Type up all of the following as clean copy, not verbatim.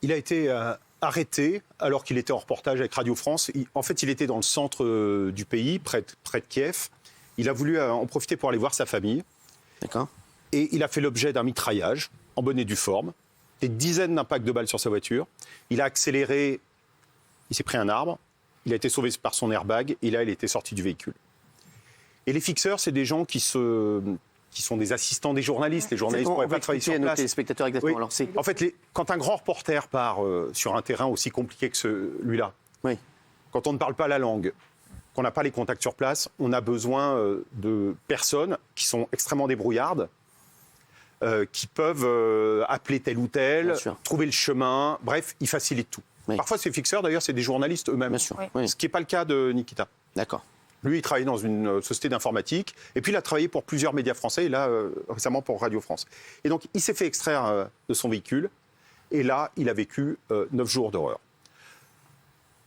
Il a été arrêté alors qu'il était en reportage avec Radio France. En fait, il était dans le centre du pays, près de Kiev. Il a voulu en profiter pour aller voir sa famille. D'accord. Et il a fait l'objet d'un mitraillage, en bonne et due forme, des dizaines d'impacts de balles sur sa voiture. Il a accéléré, il s'est pris un arbre, il a été sauvé par son airbag, et là, il était sorti du véhicule. Et les fixeurs, c'est des gens qui sont des assistants des journalistes. Les journalistes ne pourraient pas travailler sur place. Les spectateurs exactement. Oui. Alors, en fait, quand un grand reporter part sur un terrain aussi compliqué que celui-là, oui. Quand on ne parle pas la langue, qu'on n'a pas les contacts sur place, on a besoin de personnes qui sont extrêmement débrouillardes, qui peuvent appeler tel ou tel, trouver le chemin. Bref, ils facilitent tout. Oui. Parfois, ces fixeurs, d'ailleurs, c'est des journalistes eux-mêmes. Oui. Ce qui n'est pas le cas de Nikita. D'accord. Lui, il travaillait dans une société d'informatique. Et puis, il a travaillé pour plusieurs médias français. Et là, récemment, pour Radio France. Et donc, il s'est fait extraire de son véhicule. Et là, il a vécu 9 jours d'horreur.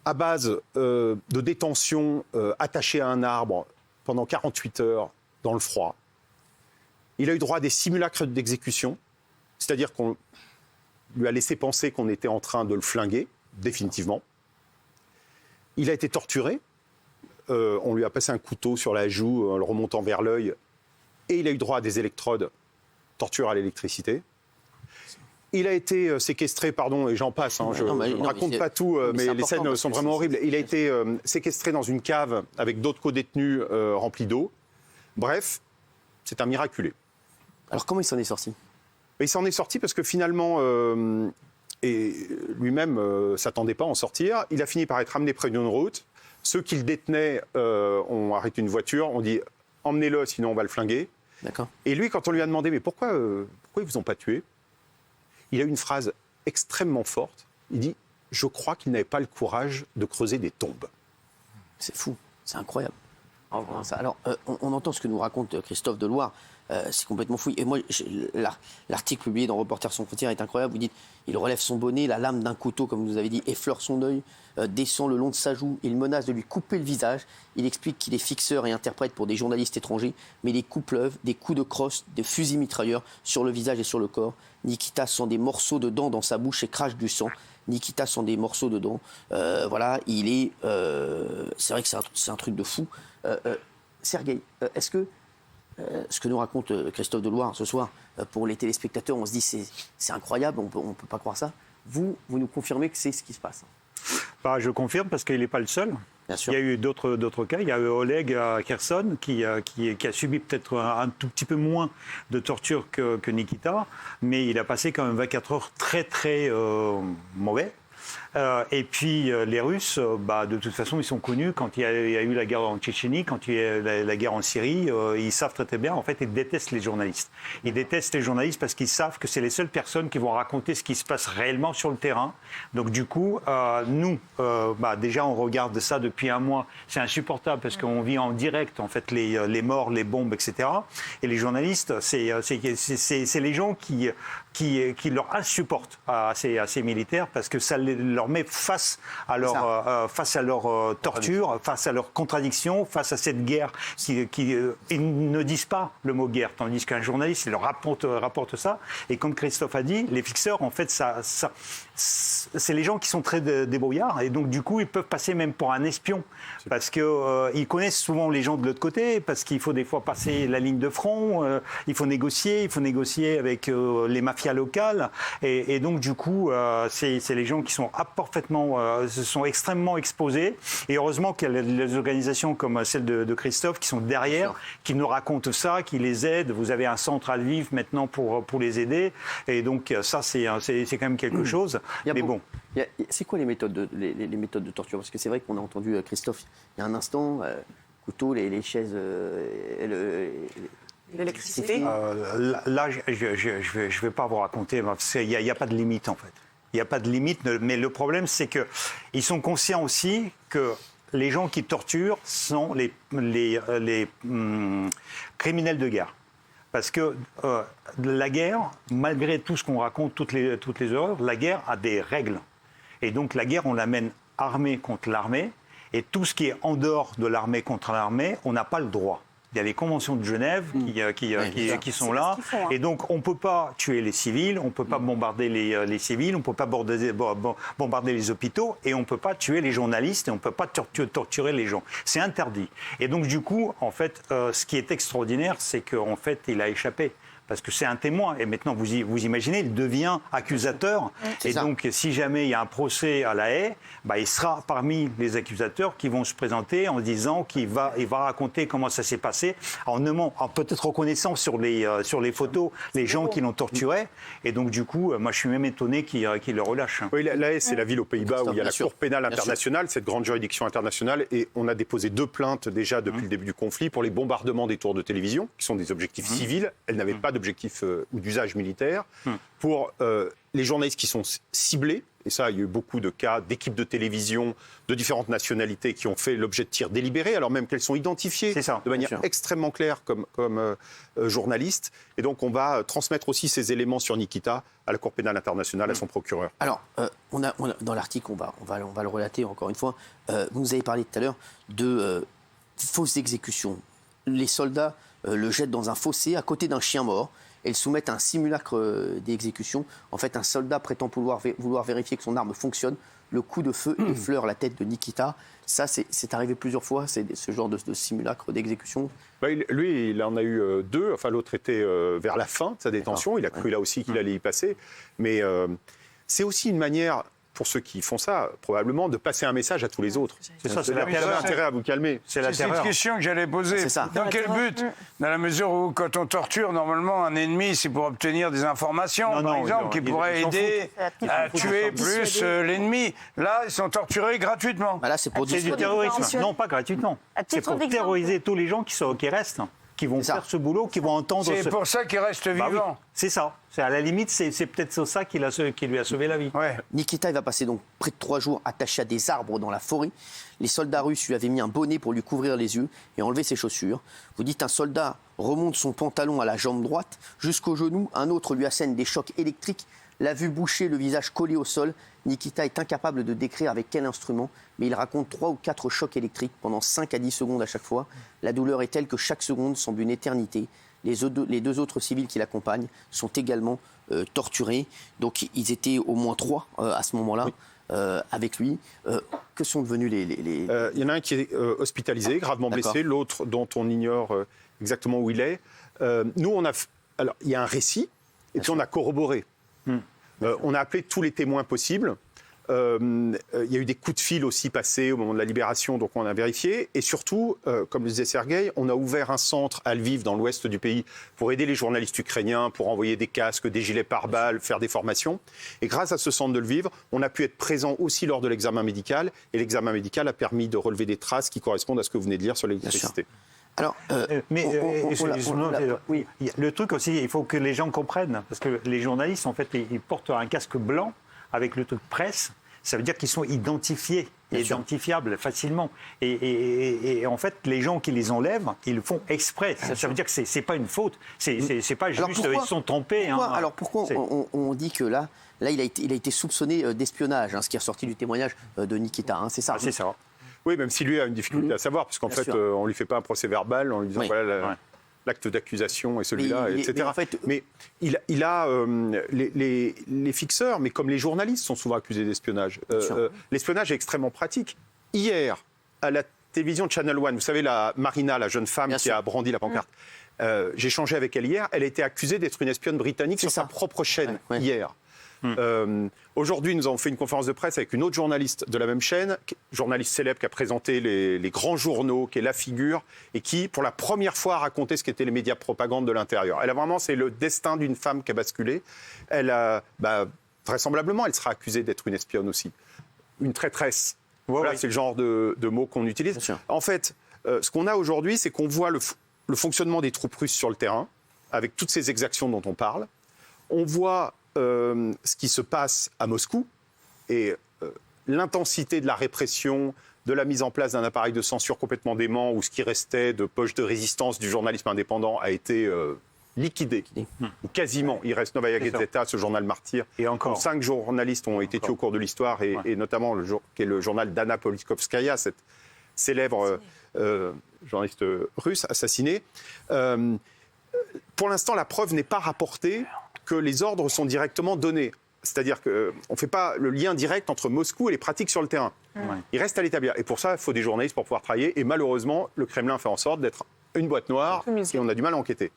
À base de détention attaché à un arbre pendant 48 heures dans le froid. Il a eu droit à des simulacres d'exécution. C'est-à-dire qu'on lui a laissé penser qu'on était en train de le flinguer, définitivement. Il a été torturé. On lui a passé un couteau sur la joue en le remontant vers l'œil. Et il a eu droit à des électrodes, torture à l'électricité. Il a été séquestré, pardon, et j'en passe, je ne raconte pas tout, mais les scènes sont vraiment horribles. Il a été séquestré dans une cave avec d'autres co-détenus remplis d'eau. Bref, c'est un miraculé. Alors comment il s'en est sorti ? Il s'en est sorti parce que finalement, et lui-même ne s'attendait pas à en sortir, il a fini par être amené près d'une route. Ceux qui le détenaient ont arrêté une voiture, ont dit « emmenez-le, sinon on va le flinguer ». Et lui, quand on lui a demandé « mais pourquoi ils ne vous ont pas tué ?» Il a eu une phrase extrêmement forte. Il dit « je crois qu'il n'avait pas le courage de creuser des tombes ». C'est fou, c'est incroyable. Alors, on entend ce que nous raconte Christophe Deloire. C'est complètement fou. Et moi, l'article publié dans Reporters sans frontières est incroyable. Vous dites, il relève son bonnet, la lame d'un couteau, comme vous avez dit, effleure son œil, descend le long de sa joue. Il menace de lui couper le visage. Il explique qu'il est fixeur et interprète pour des journalistes étrangers, mais les coups pleuvent, des coups de crosse, des fusils mitrailleurs sur le visage et sur le corps. Nikita sent des morceaux de dents dans sa bouche et crache du sang. Nikita sent des morceaux de dents. Voilà, il est... c'est vrai que c'est un truc de fou. Sergueï, est-ce que ce que nous raconte Christophe Deloire ce soir, pour les téléspectateurs, on se dit c'est incroyable, on peut pas croire ça. Vous nous confirmez que c'est ce qui se passe ? Je confirme parce qu'il n'est pas le seul. Bien sûr. Il y a eu d'autres cas. Il y a eu Oleg à Kherson qui a subi peut-être un tout petit peu moins de torture que Nikita, mais il a passé quand même 24 heures très très mauvais. Et puis les Russes, de toute façon, ils sont connus quand il y a eu la guerre en Tchétchénie, quand il y a eu la guerre en Syrie, ils savent très bien, en fait, ils détestent les journalistes. Ils détestent les journalistes parce qu'ils savent que c'est les seules personnes qui vont raconter ce qui se passe réellement sur le terrain. Donc du coup, nous, déjà, on regarde ça depuis un mois. C'est insupportable parce qu'on vit en direct, en fait, les morts, les bombes, etc. Et les journalistes, c'est les gens qui leur insupportent à ces militaires parce que ça leur met face à leur torture, face à leur contradiction, face à cette guerre ils ne disent pas le mot guerre, tandis qu'un journaliste il leur rapporte ça. Et comme Christophe a dit, les fixeurs, en fait, c'est les gens qui sont très débrouillards et donc du coup ils peuvent passer même pour un espion parce qu'ils connaissent souvent les gens de l'autre côté, parce qu'il faut des fois passer la ligne de front, il faut négocier avec les mafias locales et donc du coup c'est les gens qui sont sont extrêmement exposés et heureusement qu'il y a les organisations comme celle de Christophe qui sont derrière, qui nous racontent ça, qui les aident. Vous avez un centre à Lviv maintenant pour les aider et donc ça c'est quand même quelque chose. Mais bon. C'est quoi les méthodes de torture ? Parce que c'est vrai qu'on a entendu Christophe il y a un instant, couteau, les chaises, l'électricité. Là, je vais pas vous raconter. Il y a pas de limite en fait. Il n'y a pas de limite, mais le problème c'est qu'ils sont conscients aussi que les gens qui torturent sont les criminels de guerre. Parce que la guerre, malgré tout ce qu'on raconte, toutes les horreurs, la guerre a des règles. Et donc la guerre, on la mène armée contre l'armée. Et tout ce qui est en dehors de l'armée contre l'armée, on n'a pas le droit. il y a les conventions de Genève qui sont là. Et donc, on ne peut pas tuer les civils, on ne peut pas bombarder les civils, on ne peut pas bombarder les hôpitaux, et on ne peut pas tuer les journalistes, et on ne peut pas torturer les gens. C'est interdit. Et donc, du coup, en fait, ce qui est extraordinaire, c'est qu'en fait, il a échappé. Parce que c'est un témoin. Et maintenant, vous imaginez, il devient accusateur. Et donc, si jamais il y a un procès à La Haye, il sera parmi les accusateurs qui vont se présenter en disant qu'il va raconter comment ça s'est passé, en peut-être reconnaissant sur les photos les gens qui l'ont torturé. Et donc, du coup, moi, je suis même étonné qu'il le relâche. Oui, La Haye, c'est la ville aux Pays-Bas où il y a la Cour pénale internationale, cette grande juridiction internationale. Et on a déposé 2 plaintes déjà depuis le début du conflit pour les bombardements des tours de télévision, qui sont des objectifs civils. Elles n'avaient pas d'objectif ou d'usage militaire, pour les journalistes qui sont ciblés, et ça, il y a eu beaucoup de cas d'équipes de télévision de différentes nationalités qui ont fait l'objet de tirs délibérés, alors même qu'elles sont identifiées de manière extrêmement claire comme journalistes. Et donc, on va transmettre aussi ces éléments sur Nikita à la Cour pénale internationale, à son procureur. Alors, dans l'article, on va le relater encore une fois, vous nous avez parlé tout à l'heure de fausses exécutions. Les soldats le jettent dans un fossé à côté d'un chien mort et le soumettent à un simulacre d'exécution. En fait, un soldat prétend vouloir vérifier que son arme fonctionne. Le coup de feu effleure la tête de Nikita. Ça, c'est arrivé plusieurs fois, ce genre de simulacre d'exécution. Lui, il en a eu 2. Enfin, l'autre était vers la fin de sa détention. Il a cru là aussi qu'il allait y passer. Mais c'est aussi une manière, pour ceux qui font ça, probablement, de passer un message à tous les autres. C'est ça, c'est la terreur. Vous avez intérêt à vous calmer. C'est une question que j'allais poser. Dans quel but ? Dans la mesure où, quand on torture, normalement, un ennemi, c'est pour obtenir des informations, par exemple, qui pourraient aider à tuer plus l'ennemi. Là, ils sont torturés gratuitement. Là, c'est pour du terrorisme. Non, pas gratuitement. C'est pour terroriser tous les gens qui restent, qui vont faire ce boulot, qui vont entendre... C'est pour ça qu'ils restent vivants. C'est ça. À la limite, c'est peut-être ça qui lui a sauvé la vie. Ouais. Nikita, il va passer donc près de 3 jours attaché à des arbres dans la forêt. Les soldats russes lui avaient mis un bonnet pour lui couvrir les yeux et enlever ses chaussures. Vous dites, un soldat remonte son pantalon à la jambe droite jusqu'au genou. Un autre lui assène des chocs électriques. La vue bouchée, le visage collé au sol. Nikita est incapable de décrire avec quel instrument, mais il raconte 3 ou 4 chocs électriques pendant 5 à 10 secondes à chaque fois. La douleur est telle que chaque seconde semble une éternité. Les 2 autres civils qui l'accompagnent sont également torturés. Donc ils étaient au moins 3 à ce moment-là avec lui. Que sont devenus les... Il y en a un qui est hospitalisé, gravement blessé, l'autre dont on ignore exactement où il est. Nous, alors, il y a un récit, et puis on a corroboré. On a appelé tous les témoins possibles. Il y a eu des coups de fil aussi passés au moment de la libération, donc on a vérifié. Et surtout, comme le disait Sergueï, on a ouvert un centre à Lviv, dans l'ouest du pays, pour aider les journalistes ukrainiens, pour envoyer des casques, des gilets pare-balles, faire des formations. Et grâce à ce centre de Lviv, on a pu être présent aussi lors de l'examen médical. Et l'examen médical a permis de relever des traces qui correspondent à ce que vous venez de dire sur l'électricité. Alors, le truc aussi, il faut que les gens comprennent, parce que les journalistes, en fait, ils portent un casque blanc avec le truc presse. Ça veut dire qu'ils sont identifiables facilement. Et en fait, les gens qui les enlèvent, ils le font exprès. Ça veut dire que c'est pas une faute. C'est pas juste ils sont trompés. Alors pourquoi on dit que là, il a été soupçonné d'espionnage, ce qui est ressorti du témoignage de Nikita, c'est ça. C'est ça. Oui, même si lui a une difficulté à savoir, parce qu'en fait, on ne lui fait pas un procès verbal en lui disant voilà l'acte d'accusation est celui-là, etc. Mais il a les fixeurs, mais comme les journalistes sont souvent accusés d'espionnage. L'espionnage est extrêmement pratique. Hier, à la télévision Channel One, vous savez, Marina, la jeune femme qui a brandi la pancarte, j'ai échangé avec elle hier, elle a été accusée d'être une espionne britannique sur sa propre chaîne, hier. Aujourd'hui, nous avons fait une conférence de presse avec une autre journaliste de la même chaîne, journaliste célèbre qui a présenté les grands journaux, qui est la figure, et qui, pour la première fois, a raconté ce qu'étaient les médias de propagande de l'intérieur. Elle a vraiment, c'est le destin d'une femme qui a basculé. Elle a, vraisemblablement, elle sera accusée d'être une espionne aussi. Une traîtresse. C'est le genre de mots qu'on utilise. En fait, ce qu'on a aujourd'hui, c'est qu'on voit le fonctionnement des troupes russes sur le terrain, avec toutes ces exactions dont on parle. On voit ce qui se passe à Moscou et l'intensité de la répression, de la mise en place d'un appareil de censure complètement dément où ce qui restait de poche de résistance du journalisme indépendant a été liquidé, ou quasiment. Il reste Novaya Gazeta, ce journal martyr. Et encore. 5 journalistes ont été tués au cours de l'histoire, et notamment qui est le journal d'Anna Politkovskaya, cette célèbre journaliste russe, assassiné. Pour l'instant, la preuve n'est pas rapportée que les ordres sont directement donnés. C'est-à-dire qu'on ne fait pas le lien direct entre Moscou et les pratiques sur le terrain. Il reste à l'établir. Et pour ça, il faut des journalistes pour pouvoir travailler. Et malheureusement, le Kremlin fait en sorte d'être une boîte noire et on a du mal à enquêter.